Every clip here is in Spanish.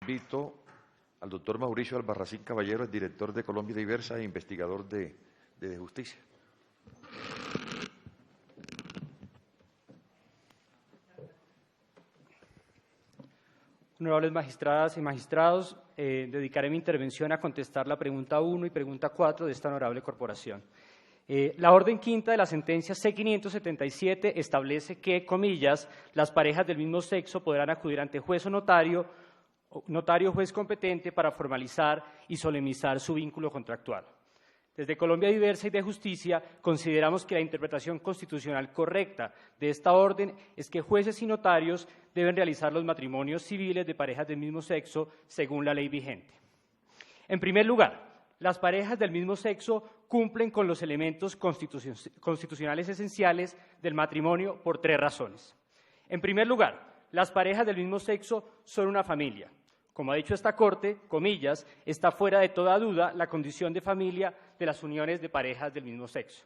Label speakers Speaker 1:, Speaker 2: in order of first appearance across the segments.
Speaker 1: Invito al doctor Mauricio Albarracín Caballero, el director de Colombia Diversa e investigador de Justicia.
Speaker 2: Honorables magistradas y magistrados, dedicaré mi intervención a contestar la pregunta 1 y pregunta 4 de esta honorable corporación. La orden quinta de la sentencia C-577 establece que, comillas, las parejas del mismo sexo podrán acudir ante juez o notario juez competente para formalizar y solemnizar su vínculo contractual. Desde Colombia Diversa y de Justicia consideramos que la interpretación constitucional correcta de esta orden es que jueces y notarios deben realizar los matrimonios civiles de parejas del mismo sexo según la ley vigente. En primer lugar, las parejas del mismo sexo cumplen con los elementos constitucionales esenciales del matrimonio por 3 razones. En primer lugar, las parejas del mismo sexo son una familia. Como ha dicho esta Corte, comillas, está fuera de toda duda la condición de familia de las uniones de parejas del mismo sexo.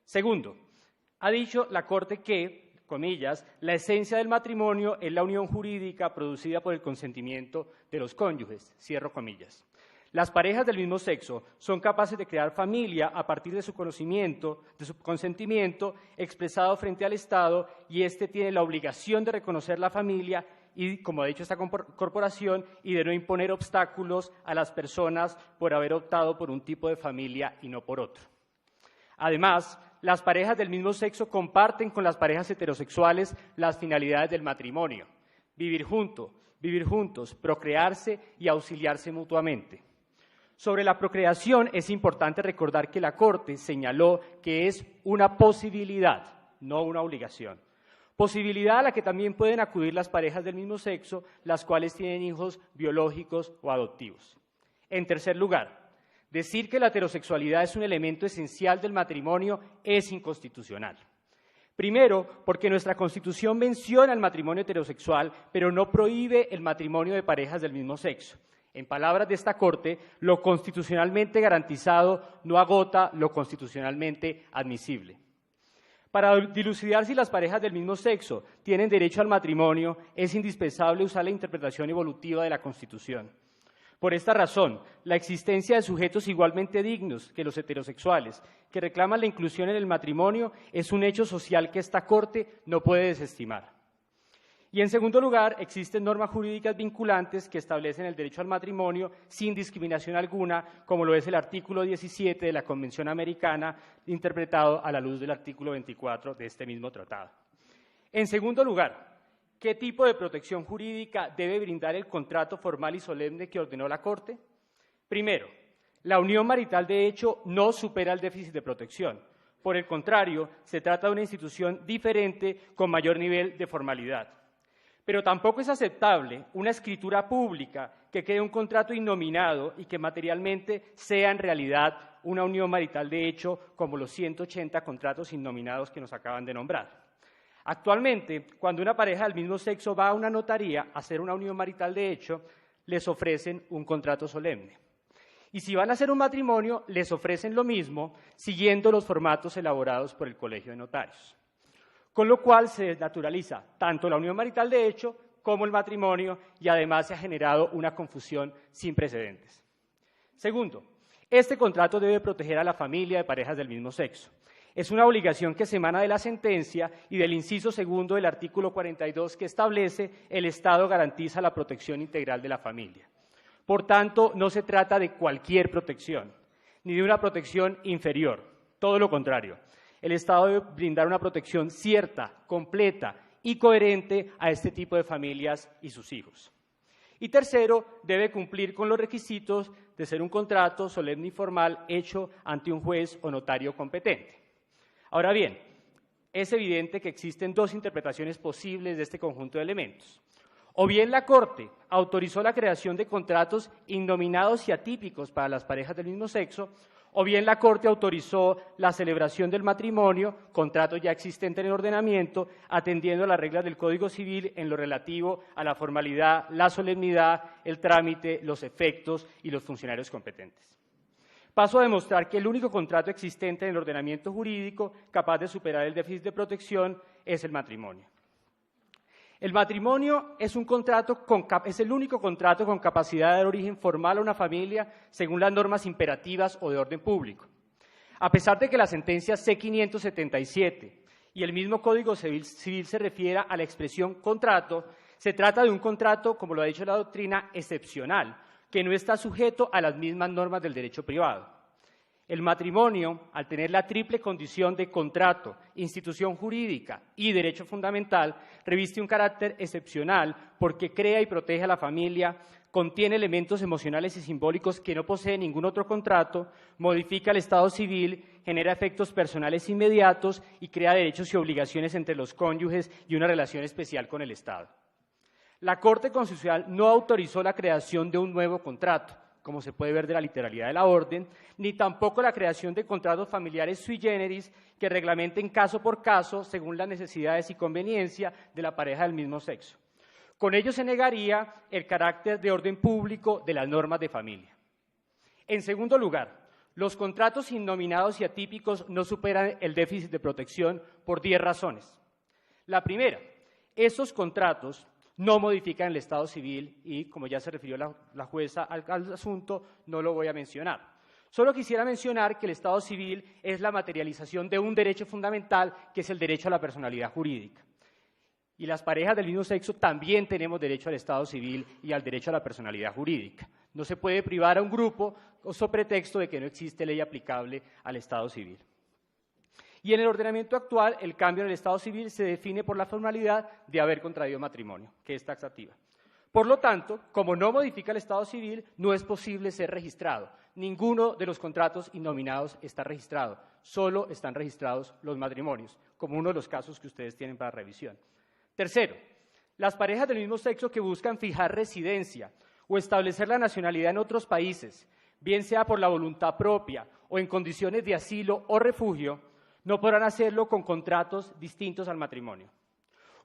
Speaker 2: Segundo, ha dicho la Corte que, comillas, la esencia del matrimonio es la unión jurídica producida por el consentimiento de los cónyuges, cierro comillas. Las parejas del mismo sexo son capaces de crear familia a partir de su conocimiento, de su consentimiento expresado frente al Estado, y éste tiene la obligación de reconocer la familia y, como ha dicho esta corporación, y de no imponer obstáculos a las personas por haber optado por un tipo de familia y no por otro. Además, las parejas del mismo sexo comparten con las parejas heterosexuales las finalidades del matrimonio: vivir juntos, procrearse y auxiliarse mutuamente. Sobre la procreación es importante recordar que la Corte señaló que es una posibilidad, no una obligación. Posibilidad a la que también pueden acudir las parejas del mismo sexo, las cuales tienen hijos biológicos o adoptivos. En tercer lugar, decir que la heterosexualidad es un elemento esencial del matrimonio es inconstitucional. Primero, porque nuestra Constitución menciona el matrimonio heterosexual, pero no prohíbe el matrimonio de parejas del mismo sexo. En palabras de esta Corte, lo constitucionalmente garantizado no agota lo constitucionalmente admisible. Para dilucidar si las parejas del mismo sexo tienen derecho al matrimonio, es indispensable usar la interpretación evolutiva de la Constitución. Por esta razón, la existencia de sujetos igualmente dignos que los heterosexuales, que reclaman la inclusión en el matrimonio, es un hecho social que esta Corte no puede desestimar. Y en segundo lugar, existen normas jurídicas vinculantes que establecen el derecho al matrimonio sin discriminación alguna, como lo es el artículo 17 de la Convención Americana, interpretado a la luz del artículo 24 de este mismo tratado. En segundo lugar, ¿qué tipo de protección jurídica debe brindar el contrato formal y solemne que ordenó la Corte? Primero, la unión marital de hecho no supera el déficit de protección. Por el contrario, se trata de una institución diferente con mayor nivel de formalidad. Pero tampoco es aceptable una escritura pública que quede un contrato innominado y que materialmente sea en realidad una unión marital de hecho, como los 180 contratos innominados que nos acaban de nombrar. Actualmente, cuando una pareja del mismo sexo va a una notaría a hacer una unión marital de hecho, les ofrecen un contrato solemne. Y si van a hacer un matrimonio, les ofrecen lo mismo, siguiendo los formatos elaborados por el Colegio de Notarios. Con lo cual se desnaturaliza tanto la unión marital de hecho como el matrimonio, y además se ha generado una confusión sin precedentes. Segundo, este contrato debe proteger a la familia de parejas del mismo sexo. Es una obligación que se emana de la sentencia y del inciso segundo del artículo 42 que establece el Estado garantiza la protección integral de la familia. Por tanto, no se trata de cualquier protección, ni de una protección inferior, todo lo contrario. El Estado debe brindar una protección cierta, completa y coherente a este tipo de familias y sus hijos. Y tercero, debe cumplir con los requisitos de ser un contrato solemne y formal hecho ante un juez o notario competente. Ahora bien, es evidente que existen 2 interpretaciones posibles de este conjunto de elementos. O bien la Corte autorizó la creación de contratos innominados y atípicos para las parejas del mismo sexo, o bien la Corte autorizó la celebración del matrimonio, contrato ya existente en el ordenamiento, atendiendo a las reglas del Código Civil en lo relativo a la formalidad, la solemnidad, el trámite, los efectos y los funcionarios competentes. Paso a demostrar que el único contrato existente en el ordenamiento jurídico capaz de superar el déficit de protección es el matrimonio. El matrimonio es es el único contrato con capacidad de dar origen formal a una familia según las normas imperativas o de orden público. A pesar de que la sentencia C-577 y el mismo Código Civil se refiere a la expresión contrato, se trata de un contrato, como lo ha dicho la doctrina, excepcional, que no está sujeto a las mismas normas del derecho privado. El matrimonio, al tener la triple condición de contrato, institución jurídica y derecho fundamental, reviste un carácter excepcional porque crea y protege a la familia, contiene elementos emocionales y simbólicos que no posee ningún otro contrato, modifica el estado civil, genera efectos personales inmediatos y crea derechos y obligaciones entre los cónyuges y una relación especial con el Estado. La Corte Constitucional no autorizó la creación de un nuevo contrato, como se puede ver de la literalidad de la orden, ni tampoco la creación de contratos familiares sui generis que reglamenten caso por caso según las necesidades y conveniencia de la pareja del mismo sexo. Con ello se negaría el carácter de orden público de las normas de familia. En segundo lugar, los contratos innominados y atípicos no superan el déficit de protección por 10 razones. La primera, estos contratos no modifican el estado civil y, como ya se refirió la jueza al asunto, no lo voy a mencionar. Solo quisiera mencionar que el estado civil es la materialización de un derecho fundamental, que es el derecho a la personalidad jurídica. Y las parejas del mismo sexo también tenemos derecho al estado civil y al derecho a la personalidad jurídica. No se puede privar a un grupo sobre pretexto de que no existe ley aplicable al estado civil. Y en el ordenamiento actual, el cambio en el estado civil se define por la formalidad de haber contraído matrimonio, que es taxativa. Por lo tanto, como no modifica el estado civil, no es posible ser registrado. Ninguno de los contratos innominados está registrado, solo están registrados los matrimonios, como uno de los casos que ustedes tienen para revisión. Tercero, las parejas del mismo sexo que buscan fijar residencia o establecer la nacionalidad en otros países, bien sea por la voluntad propia o en condiciones de asilo o refugio, no podrán hacerlo con contratos distintos al matrimonio.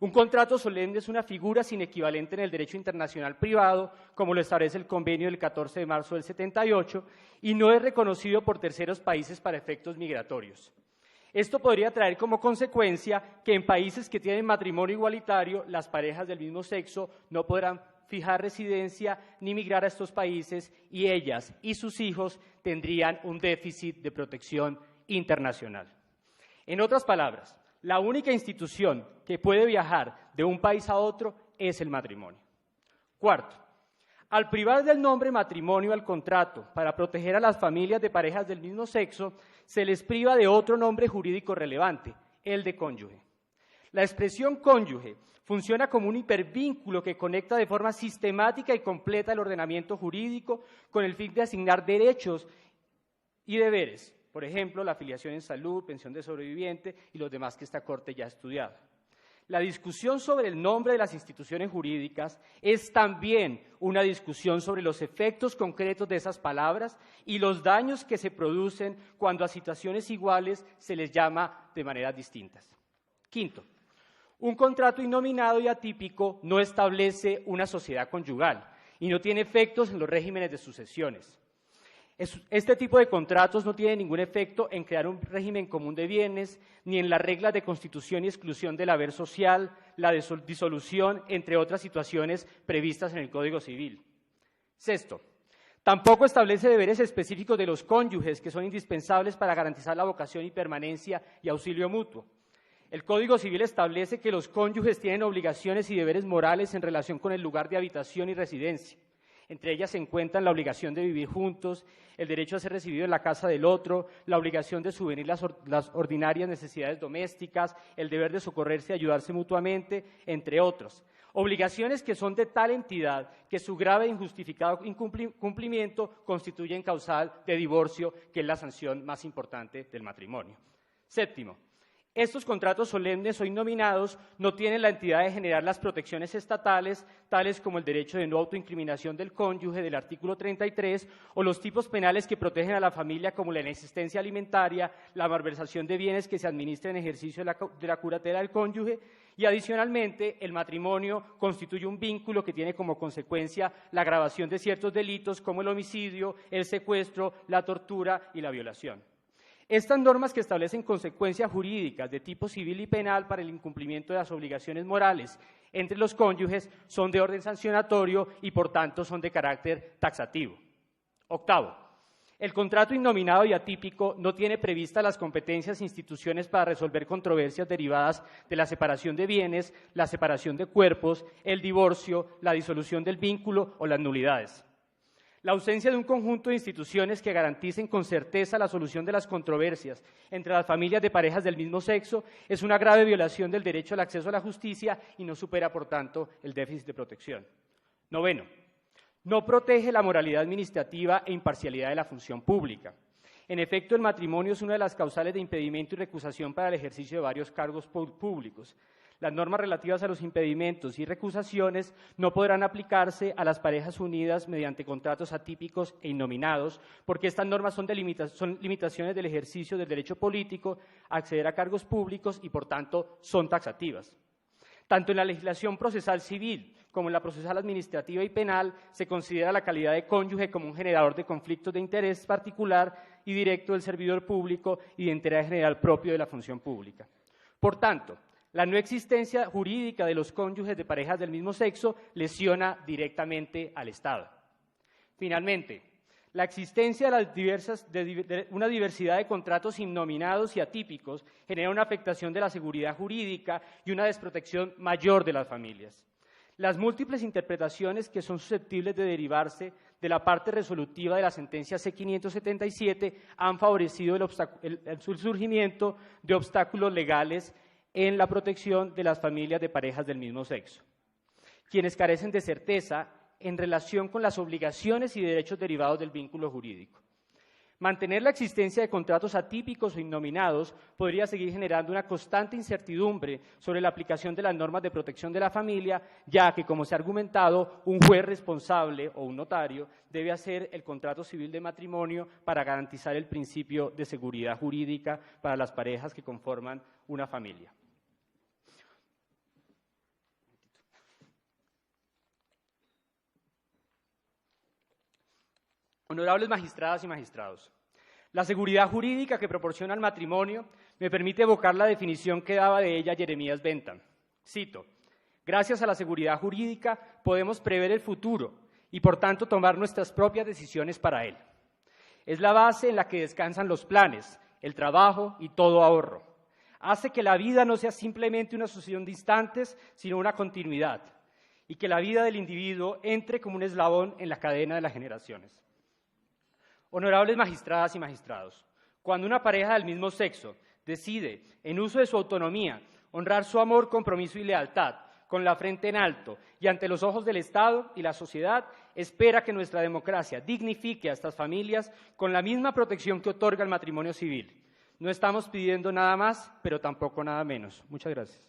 Speaker 2: Un contrato solemne es una figura sin equivalente en el derecho internacional privado, como lo establece el convenio del 14 de marzo del 78, y no es reconocido por terceros países para efectos migratorios. Esto podría traer como consecuencia que en países que tienen matrimonio igualitario, las parejas del mismo sexo no podrán fijar residencia ni migrar a estos países y ellas y sus hijos tendrían un déficit de protección internacional. En otras palabras, la única institución que puede viajar de un país a otro es el matrimonio. Cuarto, al privar del nombre matrimonio al contrato para proteger a las familias de parejas del mismo sexo, se les priva de otro nombre jurídico relevante, el de cónyuge. La expresión cónyuge funciona como un hipervínculo que conecta de forma sistemática y completa el ordenamiento jurídico con el fin de asignar derechos y deberes. Por ejemplo, la afiliación en salud, pensión de sobreviviente y los demás que esta Corte ya ha estudiado. La discusión sobre el nombre de las instituciones jurídicas es también una discusión sobre los efectos concretos de esas palabras y los daños que se producen cuando a situaciones iguales se les llama de maneras distintas. Quinto, un contrato innominado y atípico no establece una sociedad conyugal y no tiene efectos en los regímenes de sucesiones. Este tipo de contratos no tiene ningún efecto en crear un régimen común de bienes, ni en las reglas de constitución y exclusión del haber social, la disolución, entre otras situaciones previstas en el Código Civil. Sexto, tampoco establece deberes específicos de los cónyuges que son indispensables para garantizar la vocación y permanencia y auxilio mutuo. El Código Civil establece que los cónyuges tienen obligaciones y deberes morales en relación con el lugar de habitación y residencia. Entre ellas se encuentran la obligación de vivir juntos, el derecho a ser recibido en la casa del otro, la obligación de subvenir las ordinarias necesidades domésticas, el deber de socorrerse y ayudarse mutuamente, entre otros. Obligaciones que son de tal entidad que su grave e injustificado incumplimiento constituyen causal de divorcio, que es la sanción más importante del matrimonio. Séptimo, estos contratos solemnes o innominados no tienen la entidad de generar las protecciones estatales, tales como el derecho de no autoincriminación del cónyuge del artículo 33, o los tipos penales que protegen a la familia, como la inexistencia alimentaria, la malversación de bienes que se administren en ejercicio de la curatela del cónyuge, y adicionalmente el matrimonio constituye un vínculo que tiene como consecuencia la agravación de ciertos delitos como el homicidio, el secuestro, la tortura y la violación. Estas normas que establecen consecuencias jurídicas de tipo civil y penal para el incumplimiento de las obligaciones morales entre los cónyuges son de orden sancionatorio y, por tanto, son de carácter taxativo. Octavo, el contrato innominado y atípico no tiene previstas las competencias e instituciones para resolver controversias derivadas de la separación de bienes, la separación de cuerpos, el divorcio, la disolución del vínculo o las nulidades. La ausencia de un conjunto de instituciones que garanticen con certeza la solución de las controversias entre las familias de parejas del mismo sexo es una grave violación del derecho al acceso a la justicia y no supera, por tanto, el déficit de protección. Noveno, no protege la moralidad administrativa e imparcialidad de la función pública. En efecto, el matrimonio es una de las causales de impedimento y recusación para el ejercicio de varios cargos públicos. Las normas relativas a los impedimentos y recusaciones no podrán aplicarse a las parejas unidas mediante contratos atípicos e innominados, porque estas normas son limitaciones del ejercicio del derecho político a acceder a cargos públicos y, por tanto, son taxativas. Tanto en la legislación procesal civil como en la procesal administrativa y penal se considera la calidad de cónyuge como un generador de conflictos de interés particular y directo del servidor público y de interés general propio de la función pública. Por tanto, la no existencia jurídica de los cónyuges de parejas del mismo sexo lesiona directamente al Estado. Finalmente, la existencia de una diversidad de contratos innominados y atípicos genera una afectación de la seguridad jurídica y una desprotección mayor de las familias. Las múltiples interpretaciones que son susceptibles de derivarse de la parte resolutiva de la sentencia C-577 han favorecido el surgimiento de obstáculos legales en la protección de las familias de parejas del mismo sexo, quienes carecen de certeza en relación con las obligaciones y derechos derivados del vínculo jurídico. Mantener la existencia de contratos atípicos o innominados podría seguir generando una constante incertidumbre sobre la aplicación de las normas de protección de la familia, ya que, como se ha argumentado, un juez responsable o un notario debe hacer el contrato civil de matrimonio para garantizar el principio de seguridad jurídica para las parejas que conforman una familia. Honorables magistradas y magistrados, la seguridad jurídica que proporciona el matrimonio me permite evocar la definición que daba de ella Jeremías Bentham. Cito: gracias a la seguridad jurídica podemos prever el futuro y, por tanto, tomar nuestras propias decisiones para él. Es la base en la que descansan los planes, el trabajo y todo ahorro. Hace que la vida no sea simplemente una sucesión de instantes, sino una continuidad, y que la vida del individuo entre como un eslabón en la cadena de las generaciones. Honorables magistradas y magistrados, cuando una pareja del mismo sexo decide, en uso de su autonomía, honrar su amor, compromiso y lealtad, con la frente en alto y ante los ojos del Estado y la sociedad, espera que nuestra democracia dignifique a estas familias con la misma protección que otorga el matrimonio civil. No estamos pidiendo nada más, pero tampoco nada menos. Muchas gracias.